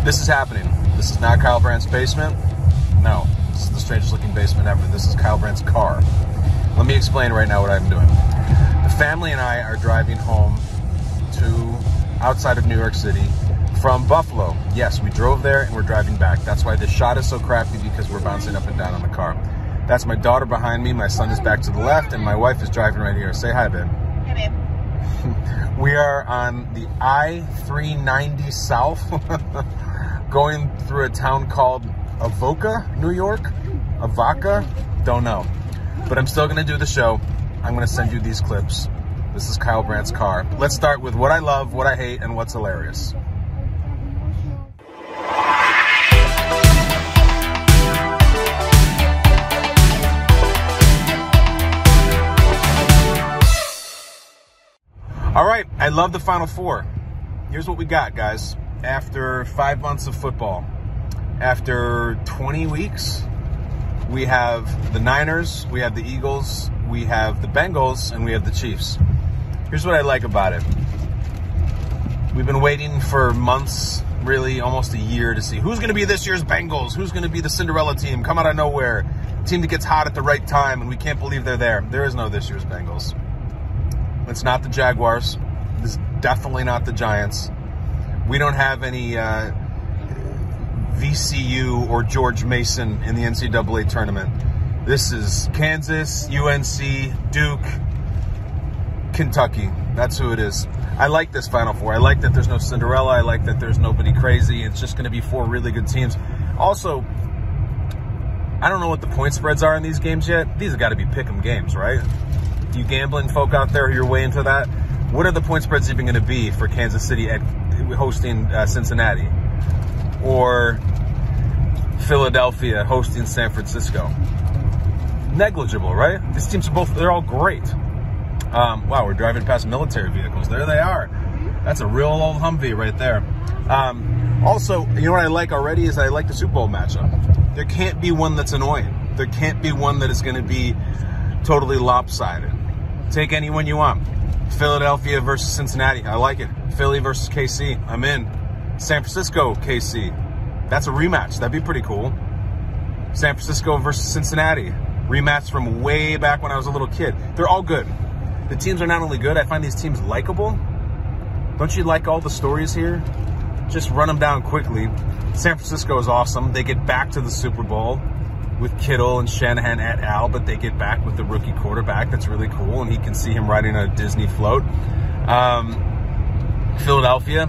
This is happening. This is not Kyle Brandt's basement. No, this is the strangest looking basement ever. This is Kyle Brandt's car. Let me explain right now what I'm doing. The family and I are driving home to outside of New York City from Buffalo. Yes, we drove there and we're driving back. That's why this shot is so crappy, because we're bouncing up and down on the car. That's my daughter behind me. My son is back to the left, and my wife is driving right here. Say hi, babe. Hi, babe. We are on the I-390 South, going through a town called Avoca, New York. Avoca? Don't know. But I'm still going to do the show. I'm going to send you these clips. This is Kyle Brandt's car. Let's start with what I love, what I hate, and what's hilarious. All right, I love the Final Four. Here's what we got, guys. After 5 months of football, after 20 weeks, we have the Niners, we have the Eagles, we have the Bengals, and we have the Chiefs. Here's what I like about it. We've been waiting for months, really almost a year, to see who's going to be this year's Bengals, who's going to be the Cinderella team, come out of nowhere, team that gets hot at the right time, and we can't believe they're there. There is no this year's Bengals. It's not the Jaguars. It's definitely not the Giants. We don't have any VCU or George Mason in the NCAA tournament. This is Kansas, UNC, Duke, Kentucky. That's who it is. I like this Final Four. I like that there's no Cinderella. I like that there's nobody crazy. It's just going to be 4 really good teams. Also, I don't know what the point spreads are in these games yet. These have got to be pick 'em games, right? You gambling folk out there, you're way into that. What are the point spreads even going to be for Kansas City at hosting Cincinnati, or Philadelphia hosting San Francisco? Negligible, right? These teams are they're all great. Wow, we're driving past military vehicles. There they are. That's a real old Humvee right there. Also, you know what I like already is I like the Super Bowl matchup. There can't be one that's annoying. There can't be one that is going to be totally lopsided. Take anyone you want. Philadelphia versus Cincinnati. I like it. Philly versus KC. I'm in. San Francisco, KC. That's a rematch. That'd be pretty cool. San Francisco versus Cincinnati. Rematch from way back when I was a little kid. They're all good. The teams are not only good, I find these teams likable. Don't you like all the stories here? Just run them down quickly. San Francisco is awesome. They get back to the Super Bowl with Kittle and Shanahan et al., but they get back with the rookie quarterback. That's really cool, and he can see him riding a Disney float. Philadelphia,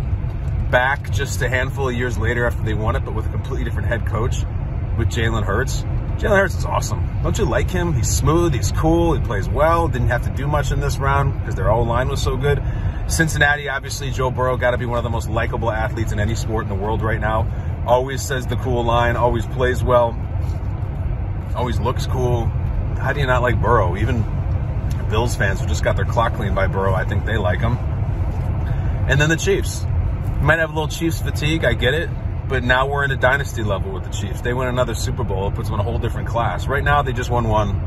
back just a handful of years later after they won it, but with a completely different head coach with Jalen Hurts. Jalen Hurts is awesome. Don't you like him? He's smooth, he's cool, he plays well, didn't have to do much in this round because their O-line was so good. Cincinnati, obviously, Joe Burrow got to be one of the most likable athletes in any sport in the world right now. Always says the cool line, always plays well, always looks cool. How do you not like Burrow? Even Bills fans who just got their clock cleaned by Burrow, I think they like him. And then the Chiefs. You might have a little Chiefs fatigue, I get it, but now we're in a dynasty level with the Chiefs. They win another Super Bowl, it puts them in a whole different class. Right now, they just won one.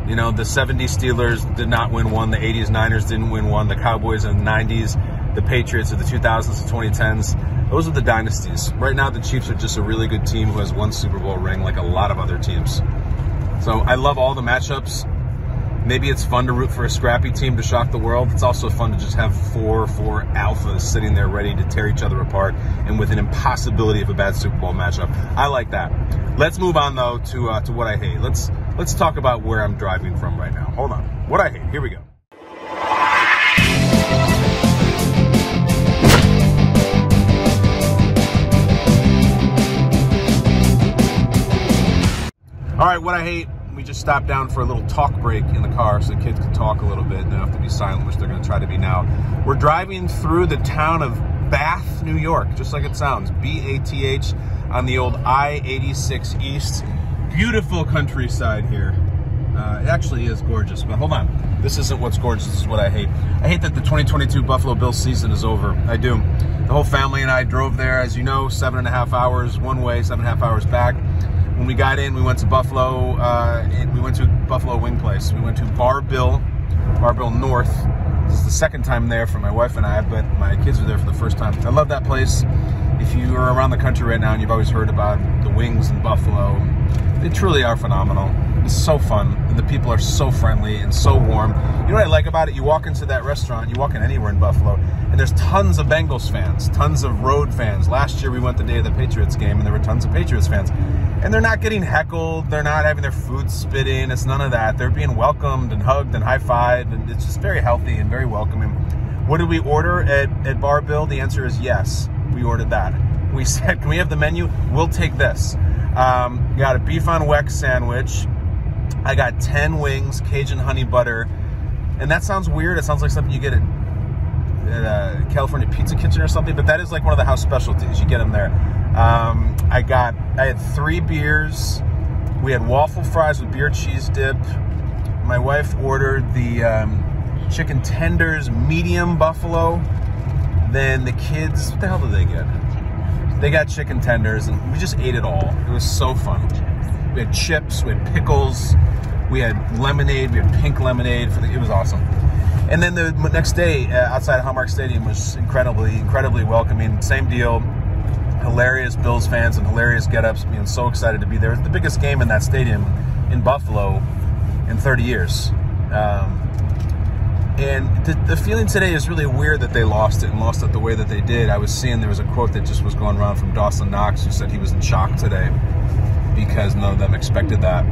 You know, the 70s Steelers did not win one. The 80s Niners didn't win one. The Cowboys in the 90s, the Patriots of the 2000s to 2010s. Those are the dynasties. Right now, the Chiefs are just a really good team who has one Super Bowl ring like a lot of other teams. So I love all the matchups. Maybe it's fun to root for a scrappy team to shock the world. It's also fun to just have four alphas sitting there ready to tear each other apart and with an impossibility of a bad Super Bowl matchup. I like that. Let's move on, though, to what I hate. Let's talk about where I'm driving from right now. Hold on. What I hate. Here we go. All right, what I hate. We just stopped down for a little talk break in the car so the kids can talk a little bit. They don't have to be silent, which they're going to try to be now. We're driving through the town of Bath, New York, just like it sounds, B-A-T-H, on the old I-86 East. Beautiful countryside here. It actually is gorgeous, but hold on. This isn't what's gorgeous, this is what I hate. I hate that the 2022 Buffalo Bills season is over. I do. The whole family and I drove there, as you know, 7.5 hours one way, 7.5 hours back. When we got in, we went to Buffalo, and we went to Buffalo Wing Place. We went to Bar Bill North. This is the second time there for my wife and I, but my kids were there for the first time. I love that place. if you are around the country right now and you've always heard about the wings in Buffalo, they truly are phenomenal. It's so fun, and the people are so friendly and so warm. You know what I like about it? You walk into that restaurant, you walk in anywhere in Buffalo, and there's tons of Bengals fans, tons of road fans. Last year we went the day of the Patriots game, and there were tons of Patriots fans. And they're not getting heckled, they're not having their food spit in, it's none of that. They're being welcomed and hugged and high-fived, and it's just very healthy and very welcoming. What did we order at Bar Bill? The answer is yes, we ordered that. We said, can we have the menu? We'll take this. Got a beef on weck sandwich. I got 10 wings, Cajun honey butter. And that sounds weird. It sounds like something you get at a California Pizza Kitchen or something, but that is like one of the house specialties. You get them there. I had 3 beers. We had waffle fries with beer cheese dip. My wife ordered the chicken tenders, medium buffalo. Then the kids, what the hell did they get? They got chicken tenders, and we just ate it all. It was so fun. We had chips, we had pickles, we had lemonade, we had pink lemonade. It was awesome. And then the next day, outside of Hallmark Stadium was incredibly welcoming. Same deal. Hilarious Bills fans and hilarious get-ups. Being so excited to be there. It's the biggest game in that stadium in Buffalo in 30 years. And the feeling today is really weird that they lost it and lost it the way that they did. I was seeing there was a quote that just was going around from Dawson Knox, who said he was in shock today because none of them expected that.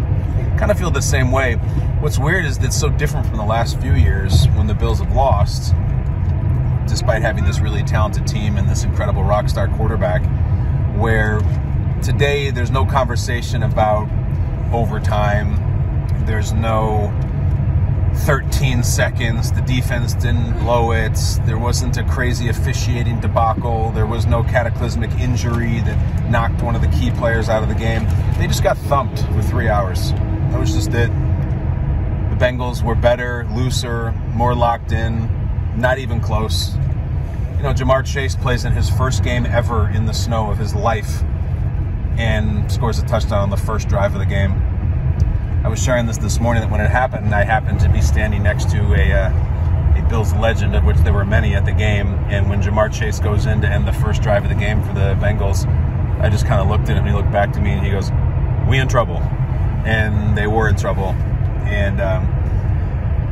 Kind of feel the same way. What's weird is that it's so different from the last few years when the Bills have lost, despite having this really talented team and this incredible rock star quarterback, where today there's no conversation about overtime. There's no 13 seconds. The defense didn't blow it. There wasn't a crazy officiating debacle. There was no cataclysmic injury that knocked one of the key players out of the game. They just got thumped with 3 hours. That was just it. The Bengals were better, looser, more locked in, not even close. You know, Jamar Chase plays in his first game ever in the snow of his life and scores a touchdown on the first drive of the game. I was sharing this morning that when it happened, I happened to be standing next to a Bills legend, of which there were many at the game. And when Jamar Chase goes in to end the first drive of the game for the Bengals, I just kind of looked at him. He looked back to me and he goes, "We in trouble." And they were in trouble. And,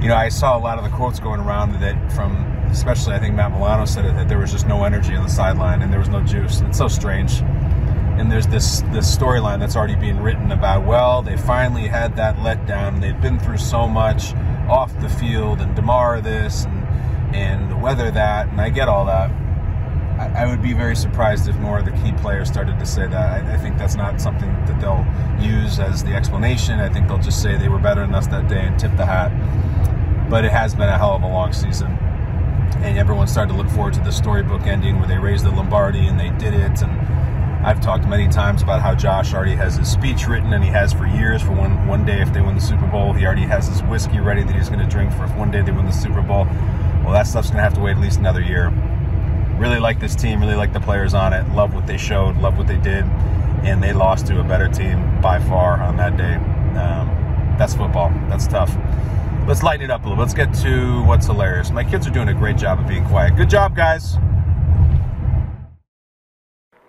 you know, I saw a lot of the quotes going around that from, especially I think Matt Milano said it, that there was just no energy on the sideline and there was no juice. And it's so strange. And there's this storyline that's already being written about, well, they finally had that letdown. They've been through so much off the field, and DeMar this, and the weather that, and I get all that. I would be very surprised if more of the key players started to say that. I think that's not something that they'll use as the explanation. I think they'll just say they were better than us that day and tip the hat. But it has been a hell of a long season. And everyone started to look forward to the storybook ending where they raised the Lombardi and they did it. And I've talked many times about how Josh already has his speech written, and he has for years, for one day if they win the Super Bowl. He already has his whiskey ready that he's going to drink for if one day they win the Super Bowl. Well, that stuff's going to have to wait at least another year. Really like this team, really like the players on it, love what they showed, love what they did, and they lost to a better team by far on that day. That's football. That's tough. Let's lighten it up a little. Let's get to what's hilarious. My kids are doing a great job of being quiet. Good job, guys.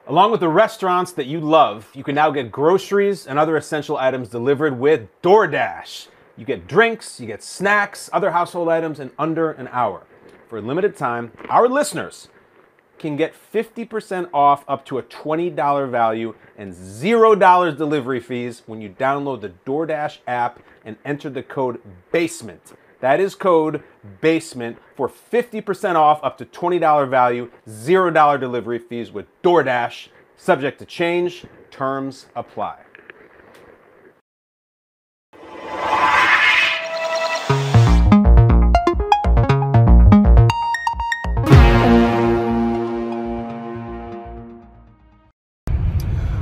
Along with the restaurants that you love, you can now get groceries and other essential items delivered with DoorDash. You get drinks, you get snacks, other household items in under an hour. For a limited time, our listeners can get 50% off up to a $20 value and $0 delivery fees when you download the DoorDash app and enter the code BASEMENT. That is code BASEMENT for 50% off up to $20 value, $0 delivery fees with DoorDash. Subject to change. Terms apply.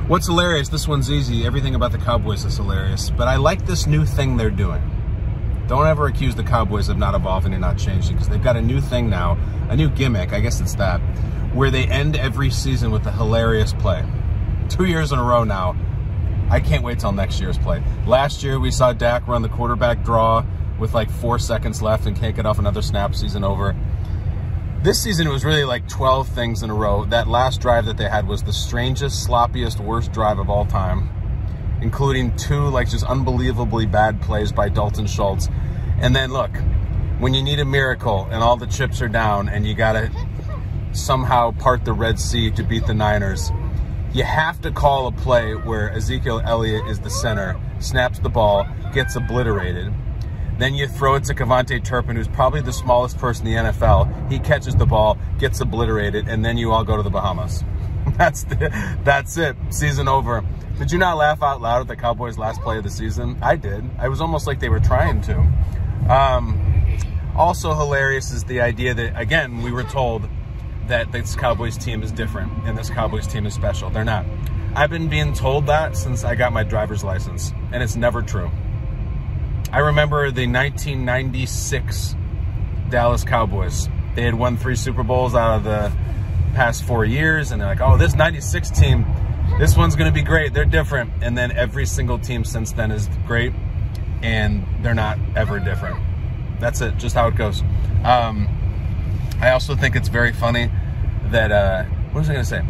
What's hilarious? This one's easy. Everything about the Cowboys is hilarious. But I like this new thing they're doing. Don't ever accuse the Cowboys of not evolving and not changing, because they've got a new thing now, a new gimmick, I guess it's that, where they end every season with a hilarious play. 2 years in a row now. I can't wait till next year's play. Last year we saw Dak run the quarterback draw with like 4 seconds left and can't get off another snap, season over. This season, it was really like 12 things in a row. That last drive that they had was the strangest, sloppiest, worst drive of all time, including 2 like just unbelievably bad plays by Dalton Schultz. And then look, when you need a miracle and all the chips are down and you gotta somehow part the Red Sea to beat the Niners, you have to call a play where Ezekiel Elliott is the center, snaps the ball, gets obliterated. Then you throw it to Kevontae Turpin, who's probably the smallest person in the NFL. He catches the ball, gets obliterated, and then you all go to the Bahamas. That's it. Season over. Did you not laugh out loud at the Cowboys' last play of the season? I did. I was almost like they were trying to. Also hilarious is the idea that, again, we were told that this Cowboys team is different and this Cowboys team is special. They're not. I've been being told that since I got my driver's license, and it's never true. I remember the 1996 Dallas Cowboys. They had won 3 Super Bowls out of the past 4 years, and they're like, oh, this 96 team, this one's going to be great. They're different. And then every single team since then is great, and they're not ever different. That's it, just how it goes. I also think it's very funny that, what was I going to say?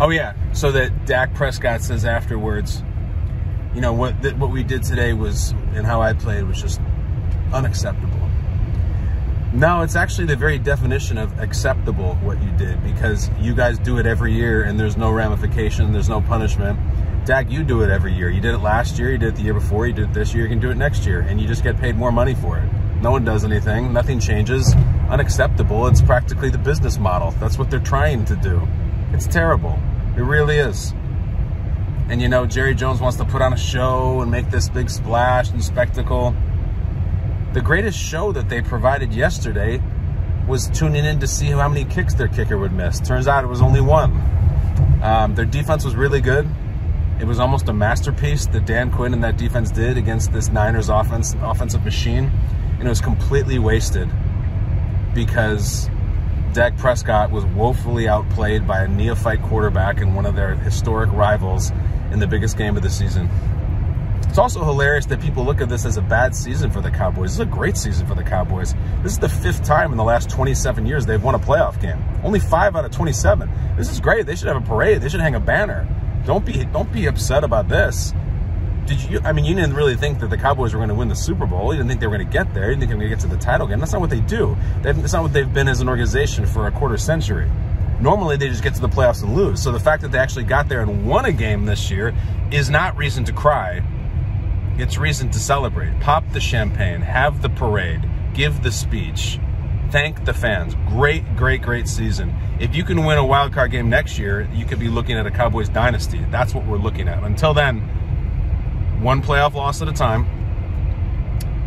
Oh, yeah, so that Dak Prescott says afterwards, you know, what we did today was, and how I played was just unacceptable. No, it's actually the very definition of acceptable what you did, because you guys do it every year and there's no ramification, there's no punishment. Dak, you do it every year. You did it last year, you did it the year before, you did it this year, you can do it next year, and you just get paid more money for it. No one does anything, nothing changes. Unacceptable, it's practically the business model. That's what they're trying to do. It's terrible. It really is. And you know, Jerry Jones wants to put on a show and make this big splash and spectacle. The greatest show that they provided yesterday was tuning in to see how many kicks their kicker would miss. Turns out it was only 1. Their defense was really good. It was almost a masterpiece that Dan Quinn and that defense did against this Niners offensive machine. And it was completely wasted because Dak Prescott was woefully outplayed by a neophyte quarterback and one of their historic rivals in the biggest game of the season. It's also hilarious that people look at this as a bad season for the Cowboys. This is a great season for the Cowboys. This is the 5th time in the last 27 years they've won a playoff game. Only 5 out of 27. This is great. They should have a parade. They should hang a banner. Don't be upset about this. I mean, you didn't really think that the Cowboys were going to win the Super Bowl. You didn't think they were going to get there. You didn't think they were going to get to the title game. That's not what they do. That's not what they've been as an organization for a quarter century. Normally, they just get to the playoffs and lose. So the fact that they actually got there and won a game this year is not reason to cry. It's reason to celebrate. Pop the champagne. Have the parade. Give the speech. Thank the fans. Great, great, great season. If you can win a wild card game next year, you could be looking at a Cowboys dynasty. That's what we're looking at. Until then, 1 playoff loss at a time.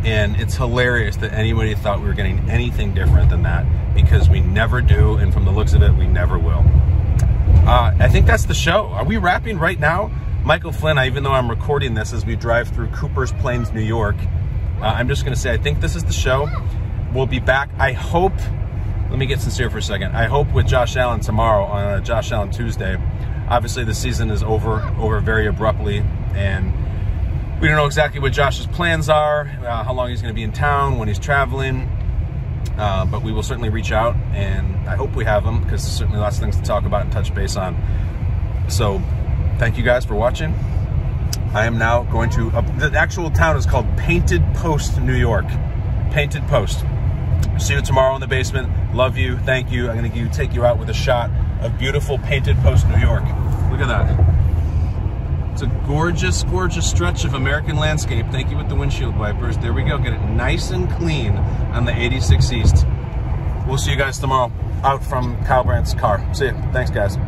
And it's hilarious that anybody thought we were getting anything different than that, because we never do, and from the looks of it, we never will. I think that's the show. Are we wrapping right now? Michael Flynn, even though I'm recording this as we drive through Cooper's Plains, New York, I'm just going to say I think this is the show. We'll be back, I hope, let me get sincere for a second, I hope with Josh Allen tomorrow on Josh Allen Tuesday. Obviously, the season is over very abruptly, and we don't know exactly what Josh's plans are, how long he's going to be in town, when he's traveling, but we will certainly reach out, and I hope we have him, because there's certainly lots of things to talk about and touch base on. So, thank you guys for watching. I am now going to, the actual town is called Painted Post, New York. Painted Post. See you tomorrow in the basement. Love you. Thank you. I'm going to take you out with a shot of beautiful Painted Post, New York. Look at that. It's a gorgeous, gorgeous stretch of American landscape. Thank you with the windshield wipers. There we go. Get it nice and clean on the 86 East. We'll see you guys tomorrow out from Kyle Brandt's car. See you. Thanks, guys.